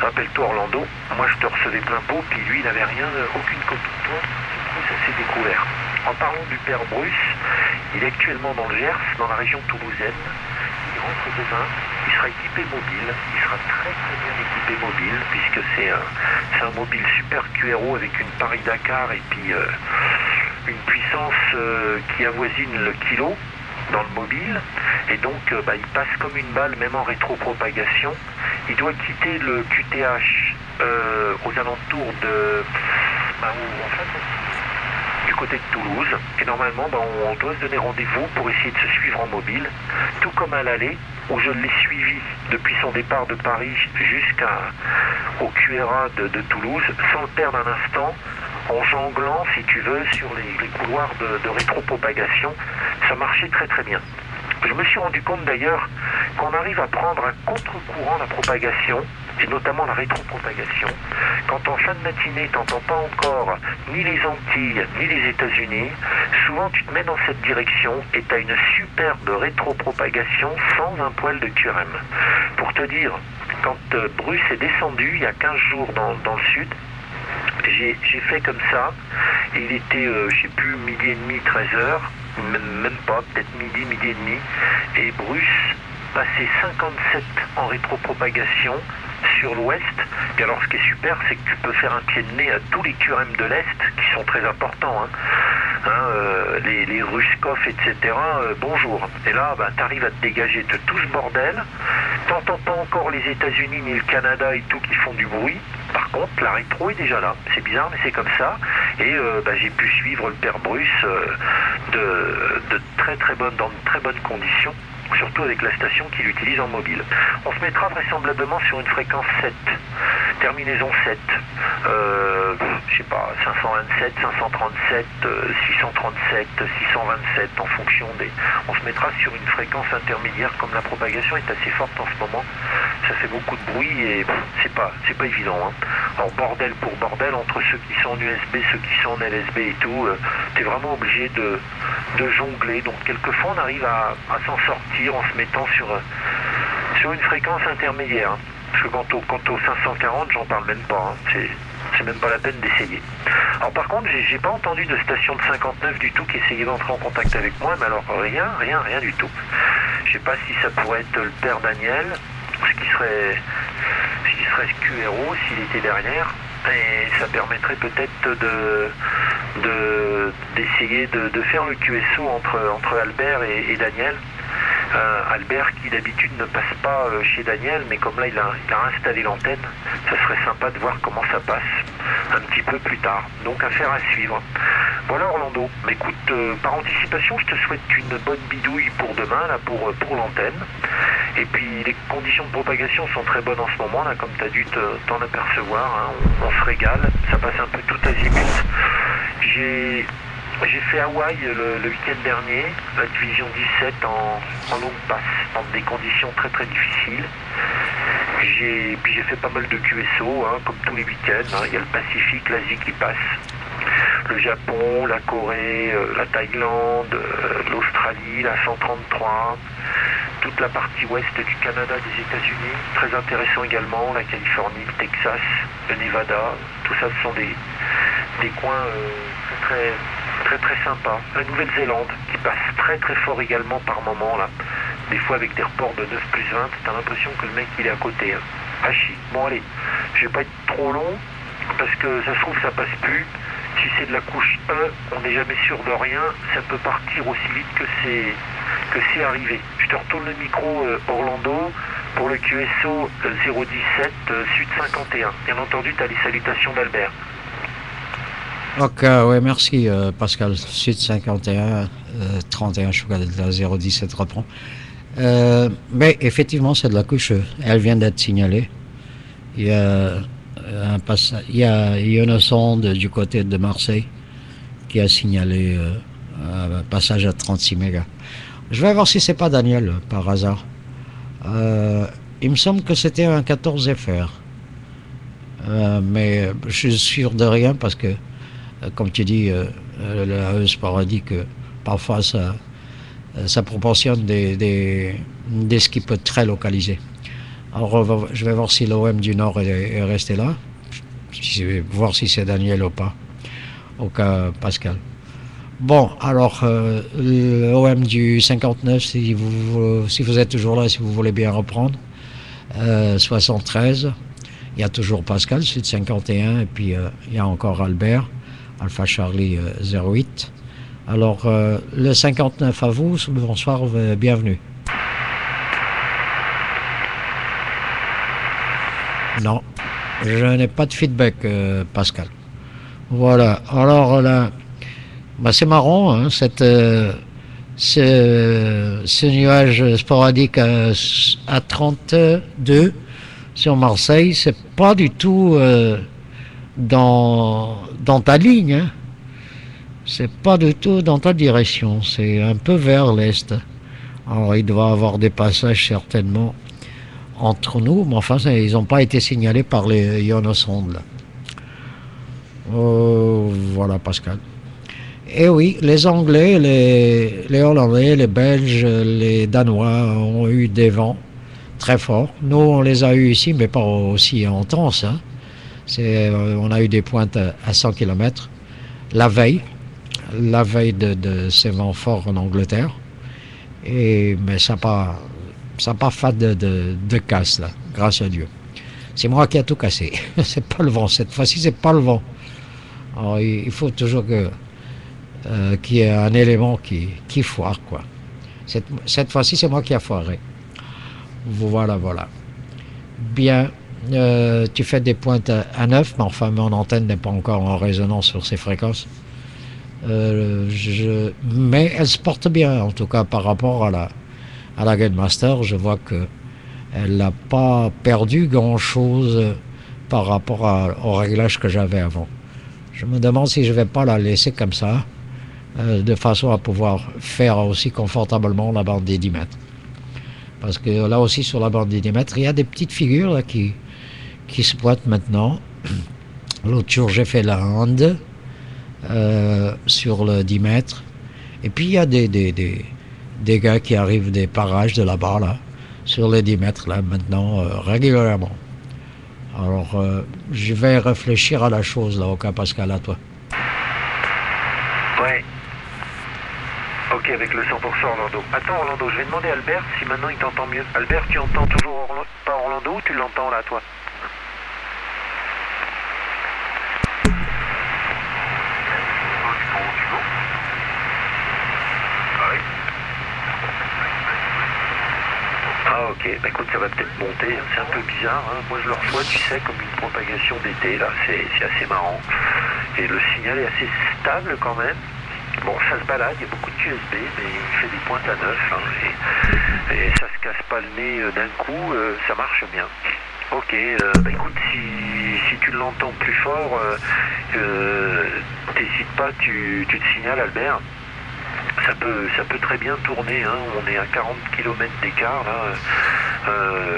Rappelle-toi Orlando, moi je te recevais plein pot, puis lui il n'avait rien, aucune copie de toi, du coup ça s'est découvert. En parlant du père Bruce, il est actuellement dans le Gers, dans la région toulousaine. Il rentre demain, il sera équipé mobile, il sera très très bien équipé mobile, puisque c'est un mobile super QRO avec une Paris-Dakar et puis une puissance qui avoisine le kilo dans le mobile, et donc il passe comme une balle même en rétropropagation. Il doit quitter le QTH aux alentours de du côté de Toulouse, et normalement on doit se donner rendez-vous pour essayer de se suivre en mobile, tout comme à l'aller où je l'ai suivi depuis son départ de Paris jusqu'au QRA de Toulouse, sans le perdre un instant, en jonglant, si tu veux, sur les couloirs de rétropropagation. Ça marchait très très bien. Je me suis rendu compte d'ailleurs qu'on arrive à prendre à contre-courant la propagation, et notamment la rétropropagation, quand en fin de matinée tu n'entends pas encore ni les Antilles ni les États-Unis. Souvent tu te mets dans cette direction et tu as une superbe rétropropagation sans un poil de QRM. Pour te dire, quand Bruce est descendu il y a 15 jours dans le sud, j'ai fait comme ça, et il était, je sais plus, midi et demi, 13h, même pas, peut-être midi et demi, et Bruce passait 57 en rétropropagation sur l'ouest. Et alors ce qui est super, c'est que tu peux faire un pied de nez à tous les QRM de l'Est, qui sont très importants, les Ruskov, etc. Bonjour. Et là, tu arrives à te dégager de tout ce bordel. T'entends pas encore les États-Unis ni le Canada et tout qui font du bruit. Par contre, la rétro est déjà là. C'est bizarre, mais c'est comme ça. Et j'ai pu suivre le père Bruce dans de très bonnes conditions, surtout avec la station qu'il utilise en mobile. On se mettra vraisemblablement sur une fréquence 7, terminaison 7, je sais pas, 527, 537, 637, 627 en fonction des... On se mettra sur une fréquence intermédiaire, comme la propagation est assez forte en ce moment. Ça fait beaucoup de bruit et c'est pas évident. Alors bordel pour bordel, entre ceux qui sont en USB, ceux qui sont en LSB et tout, t'es vraiment obligé de jongler. Donc quelquefois on arrive à s'en sortir en se mettant sur une fréquence intermédiaire. Parce que quant au 540, j'en parle même pas. C'est même pas la peine d'essayer. Alors par contre, j'ai pas entendu de station de 59 du tout qui essayait d'entrer en contact avec moi, mais alors rien du tout. Je sais pas si ça pourrait être le père Daniel, ce qui serait QRO s'il était derrière, et ça permettrait peut-être d'essayer de faire le QSO entre Albert et Daniel. Albert qui d'habitude ne passe pas chez Daniel, mais comme là il a installé l'antenne, ça serait sympa de voir comment ça passe un petit peu plus tard. Donc affaire à suivre. Voilà Orlando. Mais écoute, par anticipation, je te souhaite une bonne bidouille pour demain, là, pour l'antenne. Et puis les conditions de propagation sont très bonnes en ce moment, là, comme tu as dû t'en apercevoir. On se régale, ça passe un peu tout azimut. J'ai fait Hawaï le week-end dernier, la division 17 en longue passe, dans des conditions très très difficiles. Puis j'ai fait pas mal de QSO, comme tous les week-ends. Il y a le Pacifique, l'Asie qui passe, le Japon, la Corée, la Thaïlande, l'Australie, la 133, toute la partie ouest du Canada, des États-Unis. Très intéressant également, la Californie, le Texas, le Nevada. Tout ça, ce sont des coins très sympa. La Nouvelle-Zélande qui passe très très fort également par moment là. Des fois avec des reports de 9+20, t'as l'impression que le mec il est à côté. Hachi. Bon allez, je vais pas être trop long parce que ça se trouve ça passe plus. Si c'est de la couche 1, on n'est jamais sûr de rien. Ça peut partir aussi vite que c'est arrivé. Je te retourne le micro Orlando pour le QSO 017 Sud 51. Bien entendu, tu as les salutations d'Albert. Ok, ouais, merci Pascal. Sud 51, 31, je crois que la 017 reprend. Mais effectivement, c'est de la couche. Elle vient d'être signalée. Il y a il y a une sonde du côté de Marseille qui a signalé un passage à 36 mégas. Je vais voir si c'est pas Daniel par hasard. Il me semble que c'était un 14 FR. Mais je suis sûr de rien parce que, comme tu dis, la ESPOR a dit que parfois ça proportionne des skips très localisés. Alors, je vais voir si l'OM du Nord est resté là, voir si c'est Daniel ou pas, au cas Pascal. Bon, alors, l'OM du 59, si vous êtes toujours là, si vous voulez bien reprendre, 73, il y a toujours Pascal, Sud 51, et puis il y a encore Albert, Alpha Charlie 08. Alors, le 59 à vous, bonsoir, bienvenue. Non, je n'ai pas de feedback, Pascal. Voilà, alors là, bah c'est marrant, hein, ce nuage sporadique à 32 sur Marseille, c'est pas du tout dans ta ligne, hein. C'est pas du tout dans ta direction, c'est un peu vers l'est. Alors il doit y avoir des passages certainement entre nous, mais enfin ils n'ont pas été signalés par les ionosondes. Voilà Pascal. Et oui, les Anglais, les Hollandais, les Belges, les Danois ont eu des vents très forts. Nous, on les a eu ici, mais pas aussi intenses, hein. On a eu des pointes à 100 km la veille de ces vents forts en Angleterre. Mais ça n'a pas fait de casse, là, grâce à Dieu. C'est moi qui ai tout cassé. C'est pas le vent. Cette fois-ci, c'est pas le vent. Alors, il faut toujours qu'il y ait un élément qui foire, quoi. Cette fois-ci, c'est moi qui ai foiré. Voilà. Bien, tu fais des pointes à 9, mais enfin, mon antenne n'est pas encore en résonance sur ces fréquences. Mais elle se porte bien, en tout cas, par rapport à la Gunmaster. Je vois qu'elle n'a pas perdu grand-chose par rapport au réglage que j'avais avant. Je me demande si je ne vais pas la laisser comme ça, de façon à pouvoir faire aussi confortablement la bande des 10 mètres. Parce que là aussi, sur la bande des 10 mètres, il y a des petites figures là, qui se pointent maintenant. L'autre jour, j'ai fait la Hande sur le 10 mètres. Et puis, il y a des gars qui arrivent des parages de là-bas, là, sur les 10 mètres, là, maintenant, régulièrement. Alors, je vais réfléchir à la chose, là, au cas Pascal, à toi. Ouais. Ok, avec le 100% Orlando. Attends, Orlando, je vais demander à Albert si maintenant il t'entend mieux. Albert, tu entends toujours pas Orlando ou tu l'entends là, toi? Ah ok, bah écoute, ça va peut-être monter, c'est un peu bizarre, hein. Moi je le reçois, tu sais, comme une propagation d'été, là, c'est assez marrant. Et le signal est assez stable quand même. Bon, ça se balade, il y a beaucoup de QSB, mais il fait des pointes à 9, hein, et ça se casse pas le nez d'un coup, ça marche bien. Ok, bah écoute, si tu l'entends plus fort, t'hésites pas, tu te signales, Albert. Ça peut très bien tourner, hein. On est à 40 km d'écart là.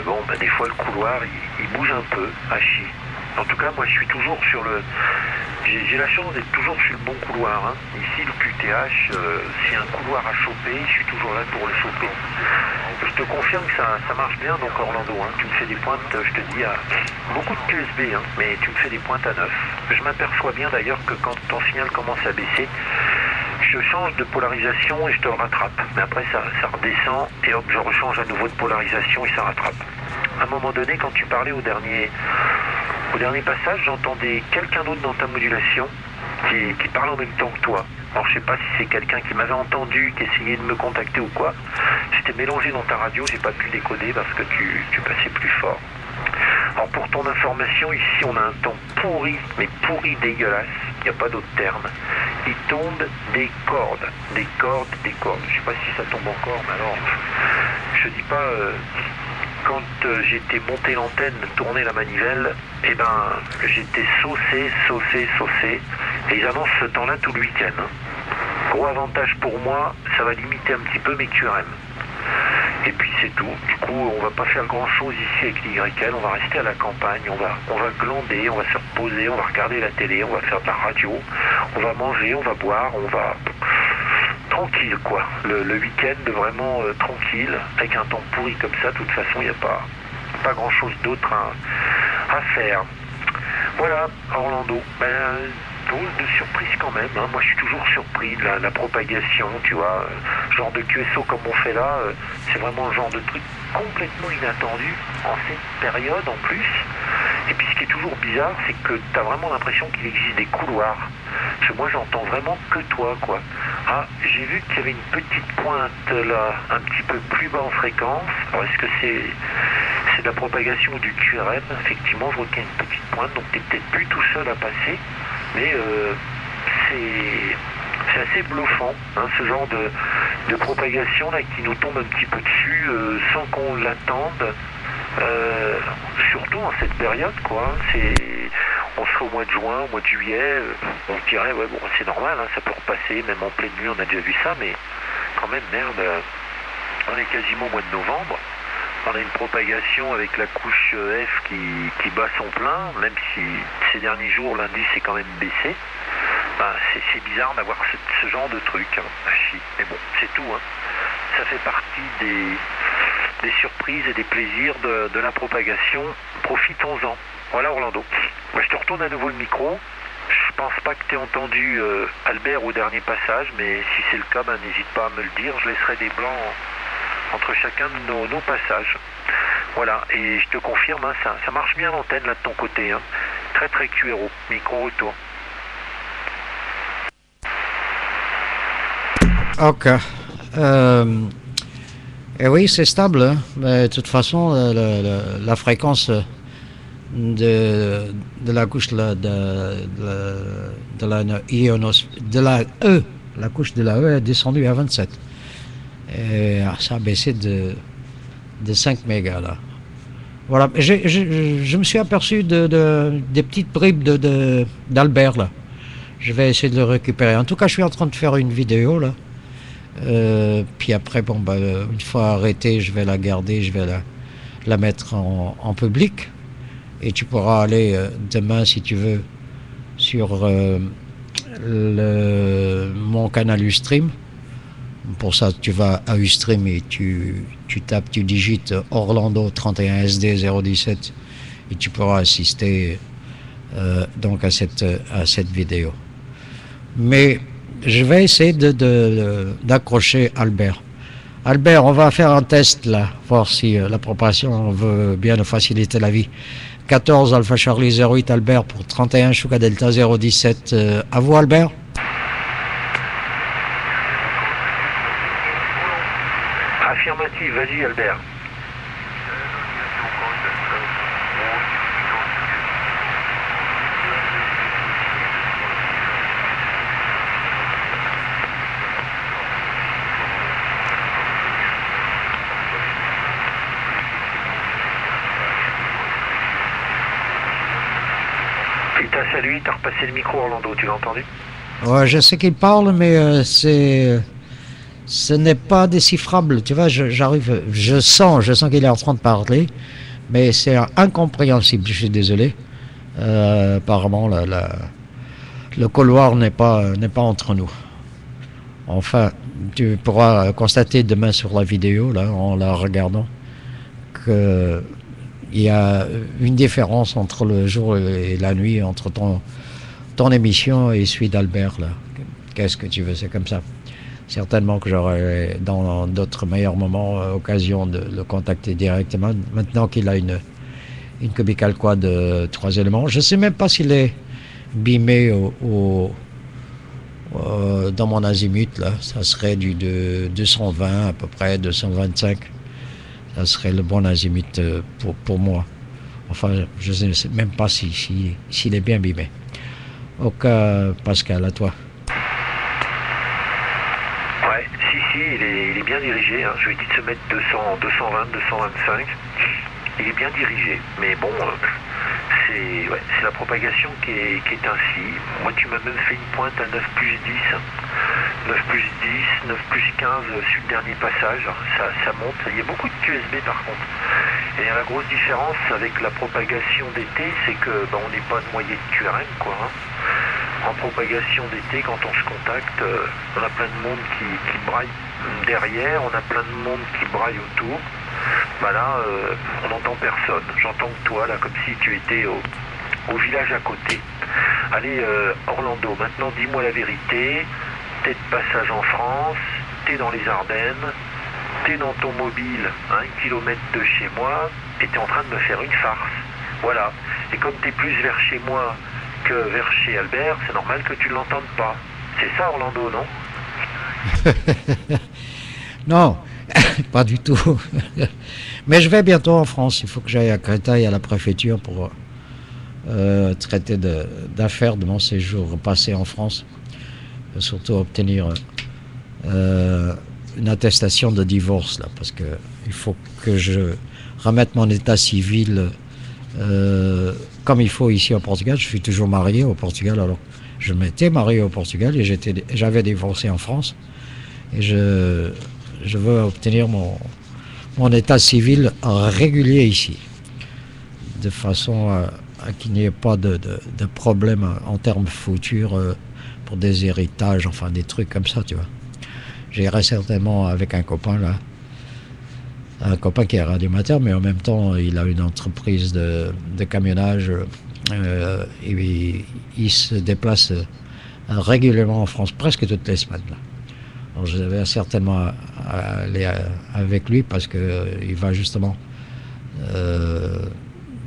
Bon, bah, des fois le couloir il bouge un peu à chi. En tout cas, moi je suis toujours sur le. J'ai la chance d'être toujours sur le bon couloir, hein. Ici le QTH, s'il y a un couloir à choper, je suis toujours là pour le choper. Je te confirme que ça marche bien donc Orlando, hein. Tu me fais des pointes, je te dis, à beaucoup de QSB, hein, mais tu me fais des pointes à 9. Je m'aperçois bien d'ailleurs que quand ton signal commence à baisser, je change de polarisation et je te le rattrape. Mais après ça redescend et hop, je rechange à nouveau de polarisation et ça rattrape. À un moment donné, quand tu parlais au dernier passage, j'entendais quelqu'un d'autre dans ta modulation qui parle en même temps que toi. Alors je sais pas si c'est quelqu'un qui m'avait entendu, qui essayait de me contacter ou quoi. C'était mélangé dans ta radio, j'ai pas pu décoder parce que tu passais plus fort. Alors pour ton information, ici on a un temps pourri, mais pourri dégueulasse, il n'y a pas d'autre terme. Il tombe des cordes. Je sais pas si ça tombe encore, mais alors, je dis pas, quand j'étais monté l'antenne, tourné la manivelle, eh ben, j'étais saucé, et ils annoncent ce temps-là tout le week-end, hein. Gros avantage pour moi, ça va limiter un petit peu mes QRM. Et puis c'est tout. Du coup, on va pas faire grand chose ici avec l'YL, on va rester à la campagne, on va glander, on va se reposer, on va regarder la télé, on va faire de la radio, on va manger, on va boire, on va tranquille quoi. Le week-end vraiment tranquille, avec un temps pourri comme ça, de toute façon il n'y a pas grand chose d'autre à faire. Voilà, Orlando. Drôle de surprise quand même, hein. Moi je suis toujours surpris de la propagation, tu vois, genre de QSO comme on fait là, c'est vraiment le genre de truc complètement inattendu en cette période en plus. Et puis ce qui est toujours bizarre, c'est que tu as vraiment l'impression qu'il existe des couloirs. Parce que moi j'entends vraiment que toi, quoi. Ah, j'ai vu qu'il y avait une petite pointe là, un petit peu plus bas en fréquence. Alors est-ce que c'est de la propagation du QRM? Effectivement, je vois qu'il y a une petite pointe, donc tu n'es peut-être plus tout seul à passer. Mais c'est assez bluffant, hein, ce genre de propagation là qui nous tombe un petit peu dessus sans qu'on l'attende, surtout en cette période, quoi. On serait au mois de juin, au mois de juillet, on se dirait ouais bon c'est normal, hein, ça peut repasser, même en pleine nuit on a déjà vu ça, mais quand même merde, on est quasiment au mois de novembre. On a une propagation avec la couche F qui bat son plein, même si ces derniers jours, l'indice est quand même baissé. C'est bizarre d'avoir ce genre de truc. Hein. Mais bon, c'est tout. Hein. Ça fait partie des surprises et des plaisirs de la propagation. Profitons-en. Voilà Orlando. Moi, je te retourne à nouveau le micro. Je pense pas que tu aies entendu Albert au dernier passage, mais si c'est le cas, n'hésite pas à me le dire. Je laisserai des blancs entre chacun de nos passages. Voilà, et je te confirme, hein, ça marche bien l'antenne là de ton côté. Hein. Très très QRO, micro retour. Ok. Et oui, c'est stable. Hein. Mais de toute façon, la fréquence de la couche de la E, la couche de la E est descendue à 27. Et ça a baissé de 5 mégas là. Voilà, je me suis aperçu des petites bribes d'Albert là. Je vais essayer de le récupérer. En tout cas, je suis en train de faire une vidéo là. Puis après, une fois arrêtée, je vais la garder, je vais la mettre en public. Et tu pourras aller demain, si tu veux, sur mon canal Ustream. Pour ça, tu vas à Ustream et tu digites Orlando 31SD017 et tu pourras assister donc à cette vidéo. Mais je vais essayer d'accrocher Albert. Albert, on va faire un test là, voir si la propagation veut bien nous faciliter la vie. 14 Alpha Charlie 08 Albert pour 31 Sugar Delta 017. À vous Albert. Affirmative, vas-y Albert. Il t'a salué, il t'a repassé le micro Orlando, tu l'as entendu? Ouais, je sais qu'il parle, mais ce n'est pas déchiffrable. Tu vois, je sens qu'il est en train de parler, mais c'est incompréhensible. Je suis désolé. Apparemment, le couloir n'est pas entre nous. Enfin, tu pourras constater demain sur la vidéo, là, en la regardant, qu'il y a une différence entre le jour et la nuit, entre ton émission et celui d'Albert, là. Qu'est-ce que tu veux, c'est comme ça. Certainement que j'aurai dans d'autres meilleurs moments occasion de le contacter directement. Maintenant qu'il a une Cubical Quad de 3 éléments, je ne sais même pas s'il est beamé dans mon azimut là. Ça serait de 220 à peu près, 225. Ça serait le bon azimut pour moi. Enfin, je ne sais même pas s'il est bien beamé. Ok, Pascal, à toi. Il est bien dirigé, hein. Je lui ai dit de se mettre 200, 220, 225. Il est bien dirigé, mais bon, c'est la propagation qui est ainsi. Moi, tu m'as même fait une pointe à 9 plus 10, 9 plus 10, 9 plus 15 sur le dernier passage. Ça monte. Il y a beaucoup de QSB par contre. Et la grosse différence avec la propagation d'été, c'est que on n'est pas noyé de QRM, quoi. Hein. En propagation d'été, quand on se contacte, on a plein de monde qui braille derrière, on a plein de monde qui braille autour. Bah là, on n'entend personne. J'entends que toi, là, comme si tu étais au village à côté. Allez, Orlando, maintenant dis-moi la vérité. T'es de passage en France, t'es dans les Ardennes, t'es dans ton mobile à 1 kilomètre de chez moi, et t'es en train de me faire une farce. Voilà. Et comme t'es plus vers chez moi que vers chez Albert, c'est normal que tu ne l'entendes pas. C'est ça, Orlando, non? Non, pas du tout. Mais je vais bientôt en France. Il faut que j'aille à Créteil, à la préfecture, pour traiter d'affaires de mon séjour passé en France. Surtout obtenir une attestation de divorce, là, parce que il faut que je remette mon état civil comme il faut ici au Portugal. Je suis toujours marié au Portugal, alors je m'étais marié au Portugal et j'avais divorcé en France. Et je veux obtenir mon état civil régulier ici, de façon à qu'il n'y ait pas de problème en termes futurs pour des héritages, enfin des trucs comme ça, tu vois. J'irai certainement avec un copain là, un copain qui est radiomateur, mais en même temps il a une entreprise de camionnage et il se déplace régulièrement en France, presque toutes les semaines là. Alors je vais certainement aller avec lui parce que il va justement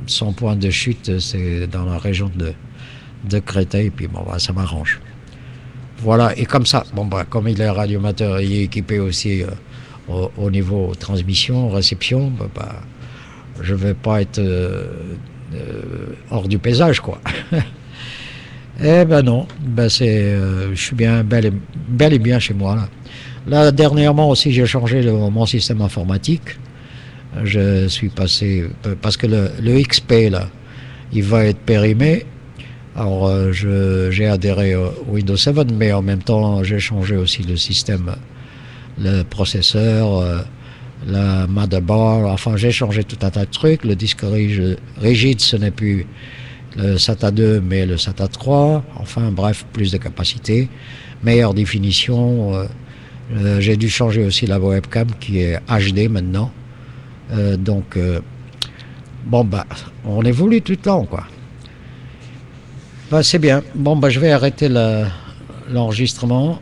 son point de chute c'est dans la région de Créteil, et puis bon bah, ça m'arrange. Voilà, et comme ça, bon bah comme il est radiomateur, il est équipé aussi au niveau transmission, réception, bah, je vais pas être hors du paysage quoi. Eh ben non, ben je suis bien bel et bien chez moi là. Là dernièrement aussi j'ai changé mon système informatique. Je suis passé parce que le XP là, il va être périmé. Alors j'ai adhéré au Windows 7, mais en même temps j'ai changé aussi le système, le processeur, la motherboard. Enfin j'ai changé tout un tas de trucs. Le disque rigide, ce n'est plus le SATA 2 mais le SATA 3, enfin bref, plus de capacité, meilleure définition, j'ai dû changer aussi la webcam qui est HD maintenant, donc bon bah on évolue tout le temps quoi. Bah c'est bien, bon bah je vais arrêter l'enregistrement.